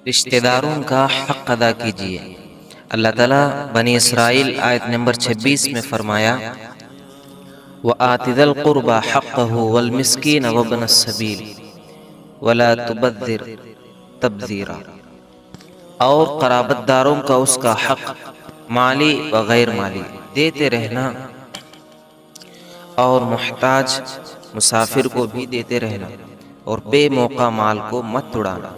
رشتہ داروں کا حق ادا کیجیے۔ اللہ تعالیٰ بنی اسرائیل آیت نمبر 26 میں فرمایا وَآتِ ذَا الْقُرْبَى حَقَّهُ وَالْمِسْكِينَ وَابْنَ السَّبِيلِ وَلَا تُبَذِّرْ تَبْذِيرًا، اور قرابت داروں کا اس کا حق مالی و غیر مالی دیتے رہنا، اور محتاج مسافر کو بھی دیتے رہنا، اور بے موقع مال کو مت اڑانا۔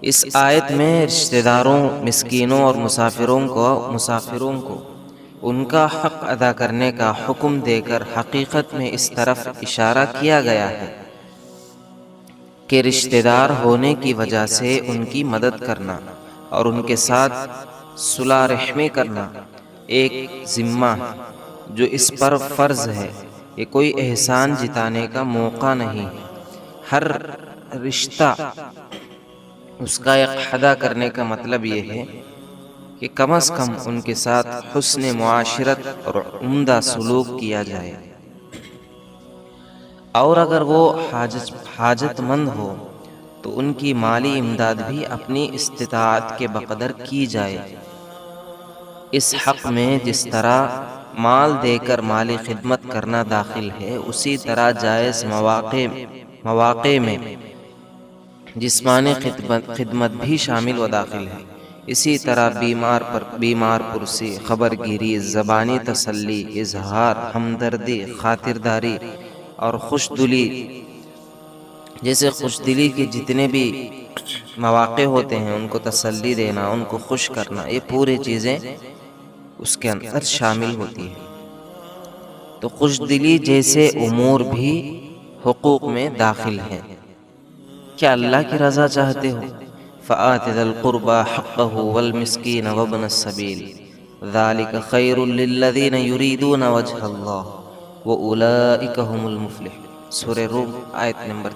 اس آیت میں رشتہ داروں، مسکینوں اور مسافروں کو ان کا حق ادا کرنے کا حکم دے کر حقیقت میں اس طرف اشارہ کیا گیا ہے کہ رشتہ دار ہونے کی وجہ سے ان کی مدد کرنا اور ان کے ساتھ صلح رحمی کرنا ایک ذمہ ہے جو اس پر فرض ہے۔ یہ کوئی احسان جتانے کا موقع نہیں ہے۔ ہر رشتہ اس کا ایک ادا کرنے کا مطلب یہ ہے کہ کم از کم ان کے ساتھ حسن معاشرت اور عمدہ سلوک کیا جائے، اور اگر وہ حاجت مند ہو تو ان کی مالی امداد بھی اپنی استطاعت کے بقدر کی جائے۔ اس حق میں جس طرح مال دے کر مالی خدمت کرنا داخل ہے، اسی طرح جائز مواقع میں جسمانی خدمت بھی شامل و داخل ہے۔ اسی طرح بیمار پرسی، خبرگیری، زبانی تسلی، اظہار ہمدردی، خاطرداری اور خوشدلی جیسے خوشدلی کے جتنے بھی مواقع ہوتے ہیں ان کو تسلی دینا، ان کو خوش کرنا، یہ پوری چیزیں اس کے اندر شامل ہوتی ہیں۔ تو خوشدلی جیسے امور بھی حقوق میں داخل ہیں۔ کیا اللہ کی رضا چاہتے ہو؟ فَآتِ ذَا الْقُرْبَى حَقَّهُ وَالْمِسْكِينَ وَابْنَ السَّبِيلِ ذَلِكَ خَيْرٌ لِّلَّذِينَ يُرِيدُونَ وَجْهَ اللَّهِ وَأُولَٰئِكَ هُمُ الْمُفْلِحُونَ۔ سورہ روم آیت نمبر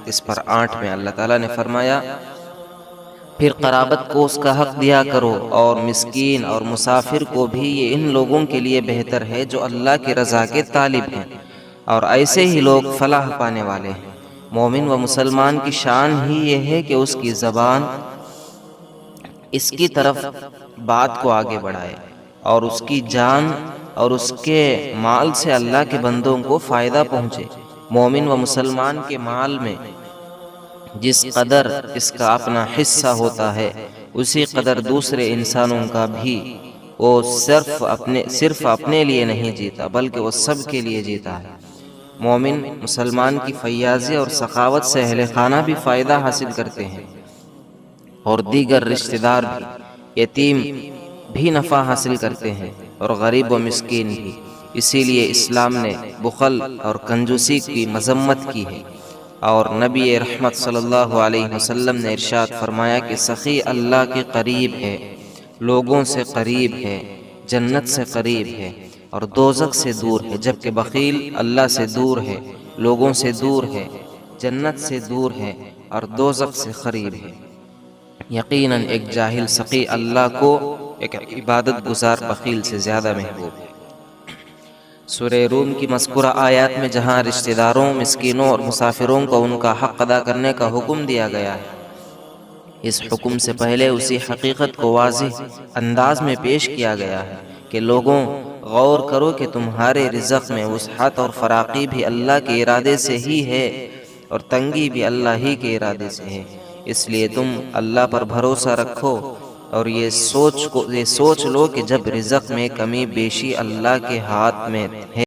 8 میں اللہ تعالیٰ نے فرمایا پھر قرابت کو اس کا حق دیا کرو، اور مسکین اور مسافر کو بھی، یہ ان لوگوں کے لیے بہتر ہے جو اللہ کی رضا کے طالب ہیں، اور ایسے ہی لوگ فلاح پانے والے ہیں۔ مومن و مسلمان کی شان ہی یہ ہے کہ اس کی زبان اس کی طرف بات کو آگے بڑھائے، اور اس کی جان اور اس کے مال سے اللہ کے بندوں کو فائدہ پہنچے۔ مومن و مسلمان کے مال میں جس قدر اس کا اپنا حصہ ہوتا ہے، اسی قدر دوسرے انسانوں کا بھی۔ وہ صرف اپنے لیے نہیں جیتا بلکہ وہ سب کے لیے جیتا ہے۔ مومن مسلمان کی فیاضی اور سخاوت سے اہل خانہ بھی فائدہ حاصل کرتے ہیں، اور دیگر رشتہ دار بھی، یتیم بھی نفع حاصل کرتے ہیں، اور غریب و مسکین بھی۔ اسی لیے اسلام نے بخل اور کنجوسی کی مذمت کی ہے، اور نبی رحمت صلی اللہ علیہ وسلم نے ارشاد فرمایا کہ سخی اللہ کے قریب ہے، لوگوں سے قریب ہے، جنت سے قریب ہے اور دوزخ سے دور ہے، جبکہ بخیل اللہ سے دور ہے، لوگوں سے دور ہے، جنت سے دور ہے اور دوزخ سے قریب ہے۔ یقیناً ایک جاہل سخی اللہ کو ایک عبادت گزار بخیل سے زیادہ محبوب ہے۔ سورہ روم کی مذکورہ آیات میں جہاں رشتہ داروں، مسکینوں اور مسافروں کو ان کا حق ادا کرنے کا حکم دیا گیا ہے، اس حکم سے پہلے اسی حقیقت کو واضح انداز میں پیش کیا گیا ہے کہ لوگوں، غور کرو کہ تمہارے رزق میں وسعت اور فراخی بھی اللہ کے ارادے سے ہی ہے، اور تنگی بھی اللہ ہی کے ارادے سے ہے۔ اس لیے تم اللہ پر بھروسہ رکھو، اور یہ سوچ لو کہ جب رزق میں کمی بیشی اللہ کے ہاتھ میں ہے